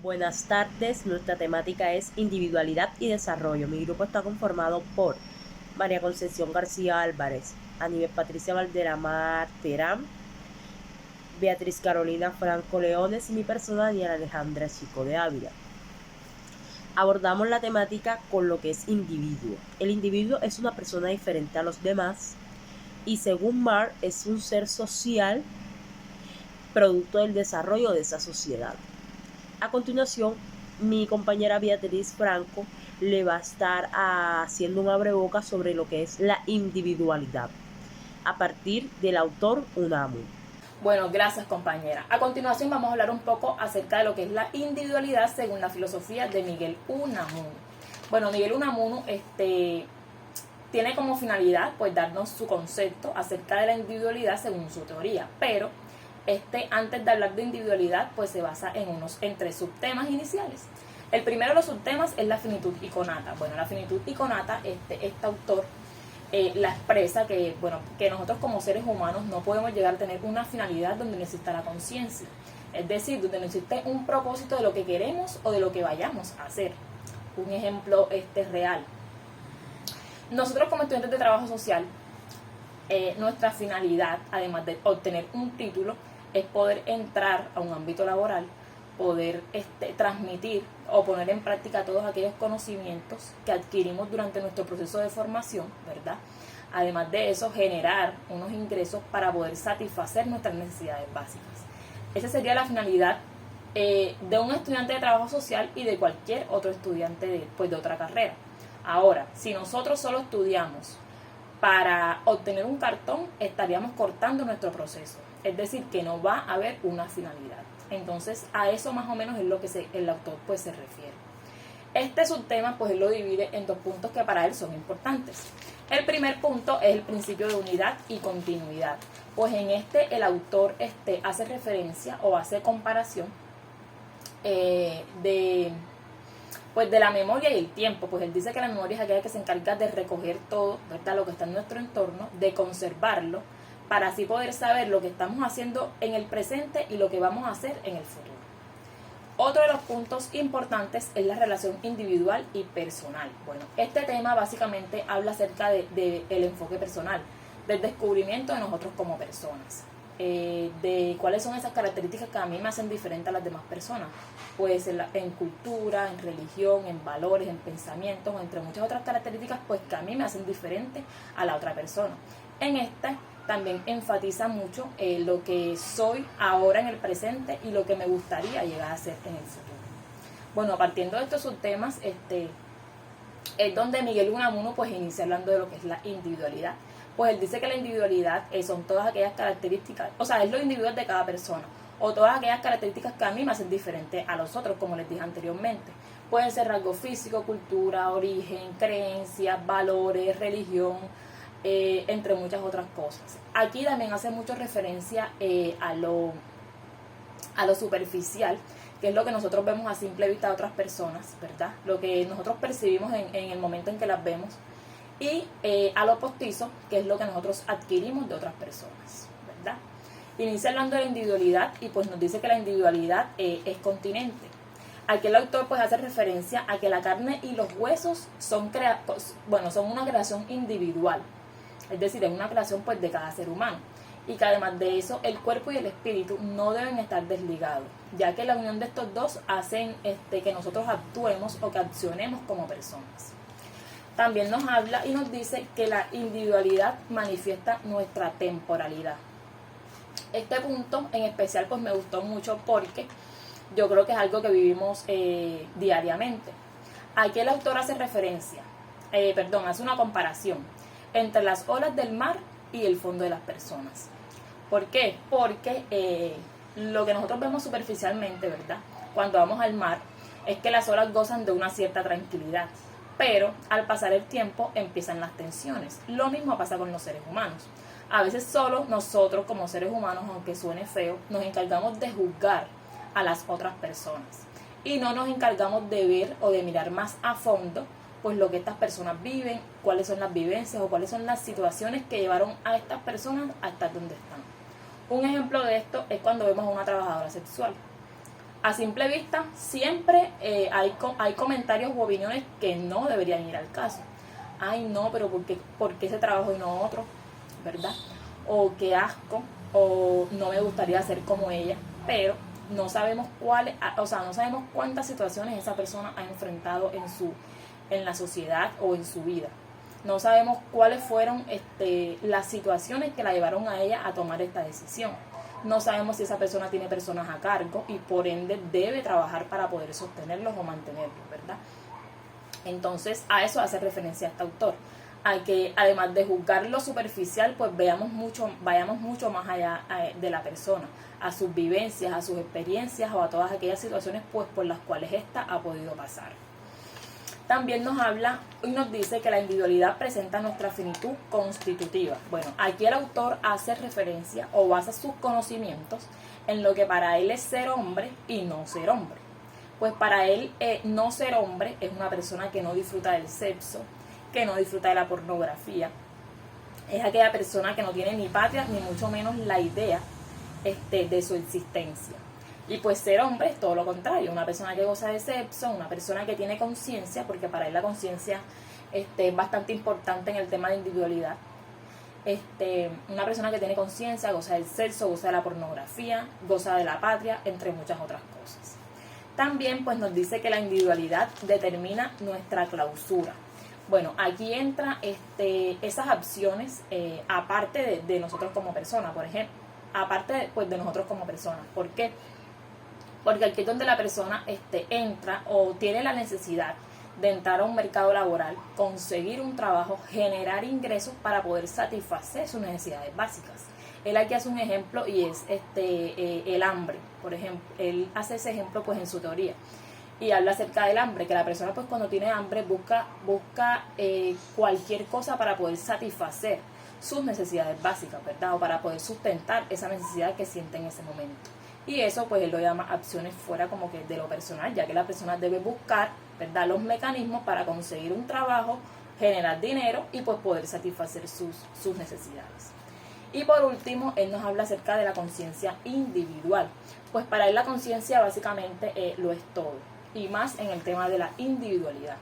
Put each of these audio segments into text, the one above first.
Buenas tardes, nuestra temática es individualidad y desarrollo. Mi grupo está conformado por María Concepción García Álvarez, Aníbal Patricia Valderamar Terán, Beatriz Carolina Franco Leones y mi persona Daniela Alejandra Chico de Ávila. Abordamos la temática con lo que es individuo. El individuo es una persona diferente a los demás y según Marr es un ser social producto del desarrollo de esa sociedad. A continuación, mi compañera Beatriz Franco le va a estar haciendo un abrebocas sobre lo que es la individualidad, a partir del autor Unamuno. Bueno, gracias compañera. A continuación vamos a hablar un poco acerca de lo que es la individualidad según la filosofía de Miguel Unamuno. Bueno, Miguel Unamuno tiene como finalidad pues darnos su concepto acerca de la individualidad según su teoría, pero antes de hablar de individualidad pues se basa en tres subtemas iniciales. El primero de los subtemas es la finitud iconata. Bueno, la finitud iconata, este autor la expresa que nosotros como seres humanos no podemos llegar a tener una finalidad donde no exista la conciencia, es decir, donde no existe un propósito de lo que queremos o de lo que vayamos a hacer. Un ejemplo real. Nosotros como estudiantes de trabajo social, nuestra finalidad, además de obtener un título, es poder entrar a un ámbito laboral, poder transmitir o poner en práctica todos aquellos conocimientos que adquirimos durante nuestro proceso de formación, ¿verdad? Además de eso, generar unos ingresos para poder satisfacer nuestras necesidades básicas. Esa sería la finalidad de un estudiante de trabajo social y de cualquier otro estudiante de otra carrera. Ahora, si nosotros solo estudiamos para obtener un cartón, estaríamos cortando nuestro proceso. Es decir, que no va a haber una finalidad. Entonces, a eso más o menos es lo que el autor pues se refiere. Este subtema pues él lo divide en dos puntos que para él son importantes. El primer punto es el principio de unidad y continuidad. Pues en el autor hace referencia o hace comparación de la memoria y el tiempo. Pues él dice que la memoria es aquella que se encarga de recoger todo, ¿verdad?, lo que está en nuestro entorno, de conservarlo, para así poder saber lo que estamos haciendo en el presente y lo que vamos a hacer en el futuro. Otro de los puntos importantes es la relación individual y personal. Bueno, este tema básicamente habla acerca del enfoque personal, del descubrimiento de nosotros como personas, de cuáles son esas características que a mí me hacen diferente a las demás personas, pues en cultura, en religión, en valores, en pensamientos, entre muchas otras características pues que a mí me hacen diferente a la otra persona. En también enfatiza mucho lo que soy ahora en el presente y lo que me gustaría llegar a ser en el futuro. Bueno, partiendo de estos subtemas, es donde Miguel Unamuno pues inicia hablando de lo que es la individualidad. Pues él dice que la individualidad son todas aquellas características, o sea, es lo individual de cada persona, o todas aquellas características que a mí me hacen diferente a los otros, como les dije anteriormente. Pueden ser rasgos físicos, cultura, origen, creencias, valores, religión, entre muchas otras cosas. Aquí también hace mucho referencia a lo superficial, que es lo que nosotros vemos a simple vista de otras personas, ¿verdad? Lo que nosotros percibimos en el momento en que las vemos, y a lo postizo, que es lo que nosotros adquirimos de otras personas, ¿verdad? Inicia hablando de la individualidad y pues nos dice que la individualidad es continente. Aquí el autor pues hace referencia a que la carne y los huesos son una creación individual, es decir, es una creación pues de cada ser humano, y que además de eso el cuerpo y el espíritu no deben estar desligados, ya que la unión de estos dos hacen que nosotros actuemos o que accionemos como personas. También nos habla y nos dice que la individualidad manifiesta nuestra temporalidad. Este punto en especial pues me gustó mucho porque yo creo que es algo que vivimos diariamente. Aquí el autor hace hace una comparación entre las olas del mar y el fondo de las personas. ¿Por qué? Porque lo que nosotros vemos superficialmente, ¿verdad?, cuando vamos al mar, es que las olas gozan de una cierta tranquilidad, pero al pasar el tiempo empiezan las tensiones. Lo mismo pasa con los seres humanos. A veces solo nosotros como seres humanos, aunque suene feo, nos encargamos de juzgar a las otras personas y no nos encargamos de ver o de mirar más a fondo pues lo que estas personas viven, cuáles son las vivencias o cuáles son las situaciones que llevaron a estas personas a estar donde están. Un ejemplo de esto es cuando vemos a una trabajadora sexual. A simple vista, siempre hay comentarios u opiniones que no deberían ir al caso. Ay, no, pero ¿por qué ese trabajo y no otro? ¿Verdad? O qué asco, o no me gustaría ser como ella, pero no sabemos no sabemos cuántas situaciones esa persona ha enfrentado en la sociedad o en su vida. No sabemos cuáles fueron las situaciones que la llevaron a ella a tomar esta decisión. No sabemos si esa persona tiene personas a cargo y por ende debe trabajar para poder sostenerlos o mantenerlos, ¿verdad? Entonces a eso hace referencia este autor, a que además de juzgar lo superficial, pues vayamos mucho más allá de la persona, a sus vivencias, a sus experiencias o a todas aquellas situaciones pues por las cuales ésta ha podido pasar. También nos habla y nos dice que la individualidad presenta nuestra finitud constitutiva. Bueno, aquí el autor hace referencia o basa sus conocimientos en lo que para él es ser hombre y no ser hombre. Pues para él no ser hombre es una persona que no disfruta del sexo, que no disfruta de la pornografía. Es aquella persona que no tiene ni patria ni mucho menos la idea de su existencia. Y pues ser hombre es todo lo contrario, una persona que goza de sexo, una persona que tiene conciencia, porque para él la conciencia es bastante importante en el tema de individualidad. Una persona que tiene conciencia, goza del sexo, goza de la pornografía, goza de la patria, entre muchas otras cosas. También pues nos dice que la individualidad determina nuestra clausura. Bueno, aquí entra esas acciones aparte de nosotros como personas, por ejemplo, aparte pues, de nosotros como personas. ¿Por qué? Porque aquí es donde la persona entra o tiene la necesidad de entrar a un mercado laboral, conseguir un trabajo, generar ingresos para poder satisfacer sus necesidades básicas. Él aquí hace un ejemplo y es el hambre, por ejemplo. Él hace ese ejemplo pues en su teoría y habla acerca del hambre, que la persona pues cuando tiene hambre busca cualquier cosa para poder satisfacer sus necesidades básicas, ¿verdad? O para poder sustentar esa necesidad que siente en ese momento. Y eso pues él lo llama acciones fuera como que de lo personal, ya que la persona debe buscar, ¿verdad?, los mecanismos para conseguir un trabajo, generar dinero y pues poder satisfacer sus necesidades. Y por último, él nos habla acerca de la conciencia individual. Pues para él la conciencia básicamente lo es todo, y más en el tema de la individualidad.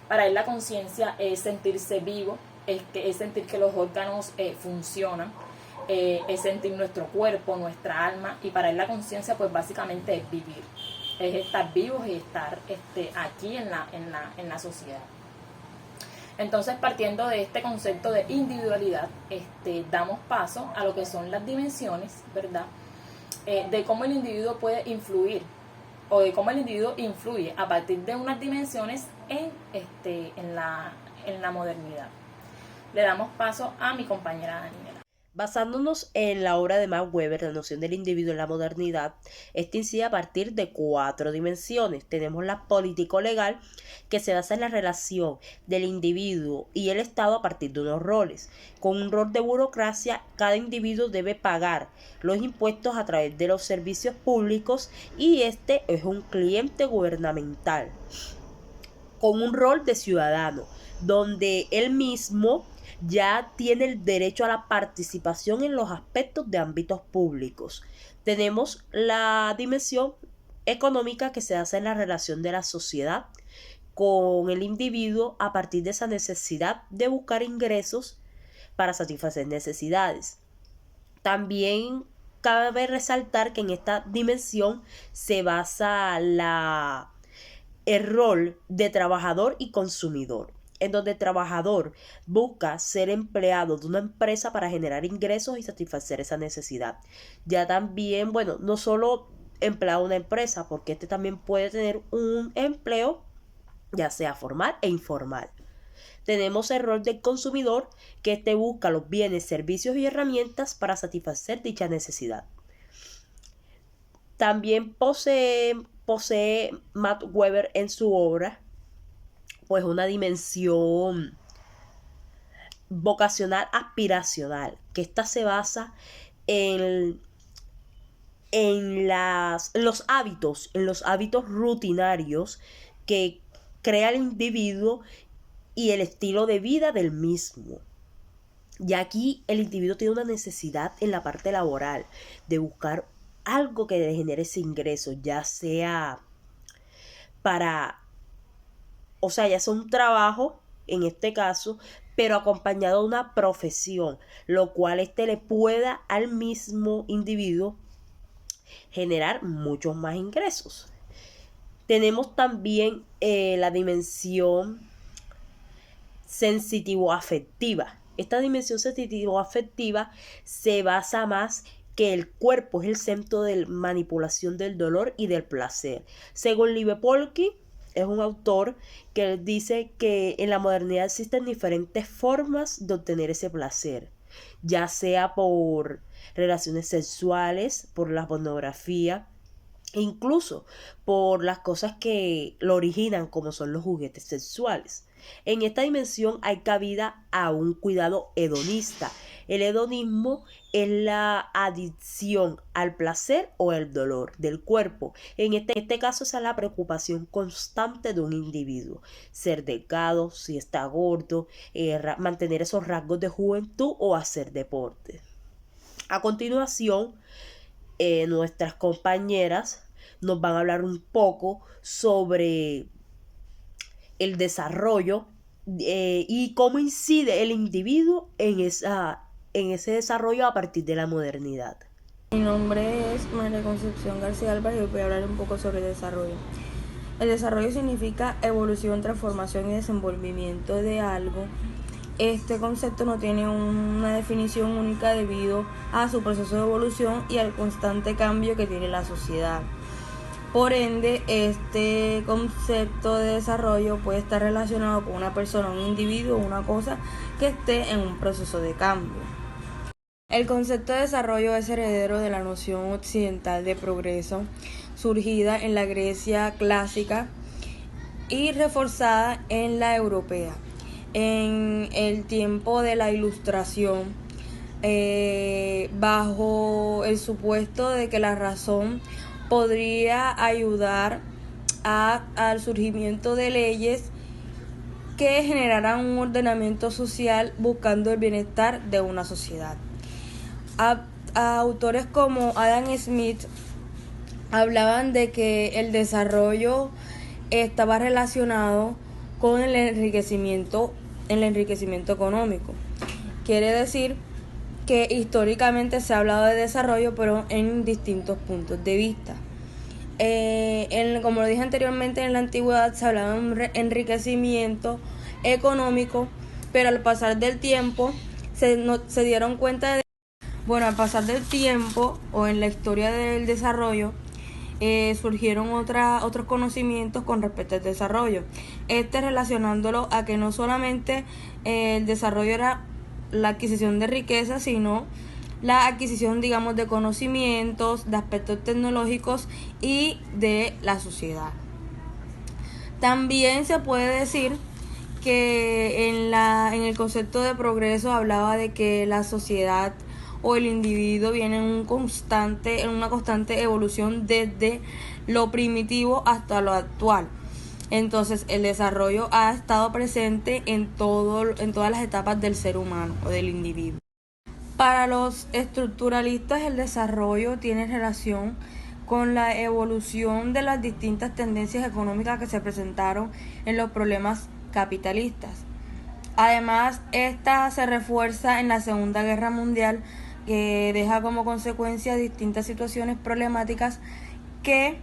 Para él la conciencia es sentirse vivo, es sentir que los órganos funcionan, es sentir nuestro cuerpo, nuestra alma, y para él la conciencia pues básicamente es vivir, es estar vivos y estar aquí en la sociedad. Entonces, partiendo de este concepto de individualidad, damos paso a lo que son las dimensiones, ¿verdad? De cómo el individuo puede influir o de cómo el individuo influye a partir de unas dimensiones en la modernidad. Le damos paso a mi compañera Daniela. Basándonos en la obra de Max Weber, la noción del individuo en la modernidad, incide a partir de 4 dimensiones. Tenemos la político-legal, que se basa en la relación del individuo y el Estado a partir de unos roles. Con un rol de burocracia, cada individuo debe pagar los impuestos a través de los servicios públicos y este es un cliente gubernamental. Con un rol de ciudadano, donde él mismo ya tiene el derecho a la participación en los aspectos de ámbitos públicos. Tenemos la dimensión económica, que se basa en la relación de la sociedad con el individuo a partir de esa necesidad de buscar ingresos para satisfacer necesidades. También cabe resaltar que en esta dimensión se basa el rol de trabajador y consumidor, en donde el trabajador busca ser empleado de una empresa para generar ingresos y satisfacer esa necesidad. Ya también, bueno, no solo empleado de una empresa, porque también puede tener un empleo, ya sea formal e informal. Tenemos el rol del consumidor, que busca los bienes, servicios y herramientas para satisfacer dicha necesidad. También posee Max Weber en su obra pues una dimensión vocacional aspiracional, que esta se basa en los hábitos rutinarios que crea el individuo y el estilo de vida del mismo. Y aquí el individuo tiene una necesidad en la parte laboral de buscar algo que le genere ese ingreso, ya sea ya sea un trabajo, en este caso, pero acompañado de una profesión, lo cual le pueda al mismo individuo generar muchos más ingresos. Tenemos también la dimensión sensitivo-afectiva. Esta dimensión sensitivo-afectiva se basa más que el cuerpo es el centro de manipulación del dolor y del placer. Según Liebe-Polky, es un autor que dice que en la modernidad existen diferentes formas de obtener ese placer, ya sea por relaciones sexuales, por la pornografía, e incluso por las cosas que lo originan, como son los juguetes sexuales. En esta dimensión hay cabida a un cuidado hedonista. El hedonismo es la adicción al placer o el dolor del cuerpo. En este caso es la preocupación constante de un individuo. Ser delgado, si está gordo, mantener esos rasgos de juventud o hacer deporte. A continuación, nuestras compañeras nos van a hablar un poco sobre el desarrollo y cómo incide el individuo en ese desarrollo a partir de la modernidad. Mi nombre es María Concepción García Álvarez y voy a hablar un poco sobre desarrollo. El desarrollo significa evolución, transformación y desenvolvimiento de algo. Este concepto no tiene una definición única debido a su proceso de evolución y al constante cambio que tiene la sociedad. Por ende, este concepto de desarrollo puede estar relacionado con una persona, un individuo o una cosa que esté en un proceso de cambio. El concepto de desarrollo es heredero de la noción occidental de progreso, surgida en la Grecia clásica y reforzada en la europea. En el tiempo de la Ilustración, bajo el supuesto de que la razón podría ayudar al surgimiento de leyes que generaran un ordenamiento social buscando el bienestar de una sociedad. A autores como Adam Smith hablaban de que el desarrollo estaba relacionado con el enriquecimiento económico. Quiere decir que históricamente se ha hablado de desarrollo, pero en distintos puntos de vista. Como lo dije anteriormente, en la antigüedad se hablaba de un enriquecimiento económico, pero al pasar del tiempo se dieron cuenta de... Bueno, al pasar del tiempo o en la historia del desarrollo, surgieron otros conocimientos con respecto al desarrollo. Relacionándolo a que no solamente el desarrollo era la adquisición de riqueza, sino la adquisición, digamos, de conocimientos, de aspectos tecnológicos y de la sociedad. También se puede decir que en el concepto de progreso hablaba de que la sociedad o el individuo viene en una constante evolución desde lo primitivo hasta lo actual. Entonces, el desarrollo ha estado presente en todas las etapas del ser humano o del individuo. Para los estructuralistas, el desarrollo tiene relación con la evolución de las distintas tendencias económicas que se presentaron en los problemas capitalistas. Además, esta se refuerza en la Segunda Guerra Mundial, que deja como consecuencia distintas situaciones problemáticas que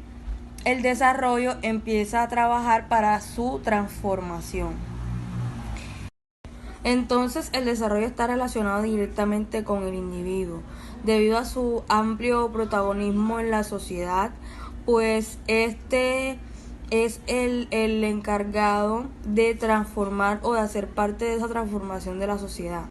el desarrollo empieza a trabajar para su transformación. Entonces, el desarrollo está relacionado directamente con el individuo, debido a su amplio protagonismo en la sociedad, pues este es el encargado de transformar o de hacer parte de esa transformación de la sociedad.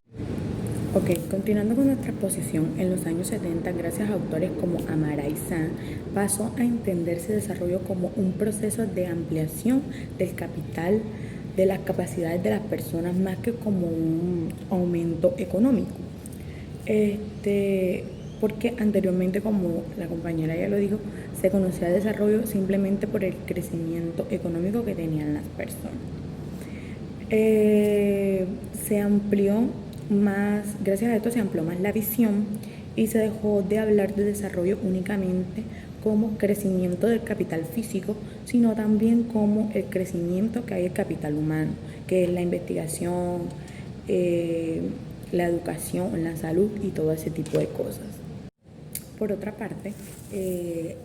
Ok, continuando con nuestra exposición, en los años 70, gracias a autores como Amara y San, pasó a entenderse desarrollo como un proceso de ampliación del capital, de las capacidades de las personas, más que como un aumento económico. Porque anteriormente, como la compañera ya lo dijo, se conocía el desarrollo simplemente por el crecimiento económico que tenían las personas. Se amplió más, gracias a esto se amplió más la visión y se dejó de hablar de desarrollo únicamente como crecimiento del capital físico, sino también como el crecimiento que hay del capital humano, que es la investigación, la educación, la salud y todo ese tipo de cosas. Por otra parte,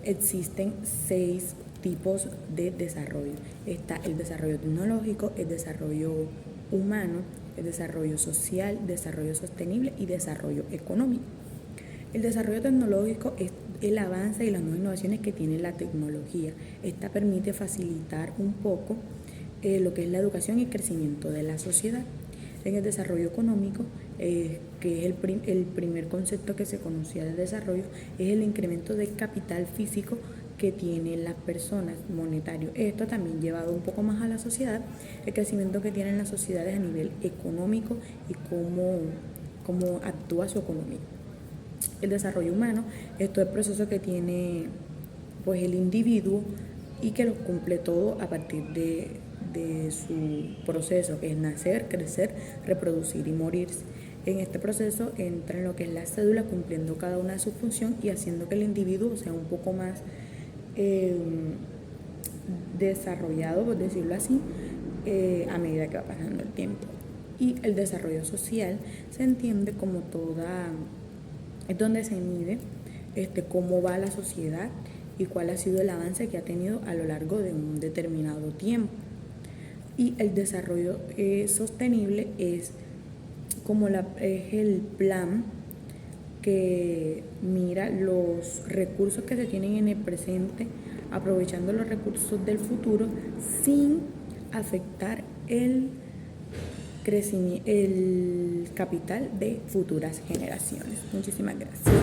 existen 6 tipos de desarrollo. Está el desarrollo tecnológico, el desarrollo humano, el desarrollo social, desarrollo sostenible y desarrollo económico. El desarrollo tecnológico es el avance y las nuevas innovaciones que tiene la tecnología. Esta permite facilitar un poco lo que es la educación y el crecimiento de la sociedad. En el desarrollo económico, que es el primer concepto que se conocía del desarrollo, es el incremento del capital físico que tienen las personas, monetario. Esto también llevado un poco más a la sociedad, el crecimiento que tienen las sociedades a nivel económico y cómo actúa su economía. El desarrollo humano, esto es el proceso que tiene pues el individuo y que lo cumple todo a partir de su proceso, que es nacer, crecer, reproducir y morirse. En este proceso entra en lo que es la cédula, cumpliendo cada una de sus funciones y haciendo que el individuo sea un poco más desarrollado, por decirlo así, a medida que va pasando el tiempo. Y el desarrollo social se entiende como es donde se mide cómo va la sociedad y cuál ha sido el avance que ha tenido a lo largo de un determinado tiempo. Y el desarrollo sostenible es el plan que mira los recursos que se tienen en el presente, aprovechando los recursos del futuro sin afectar el capital de futuras generaciones. Muchísimas gracias.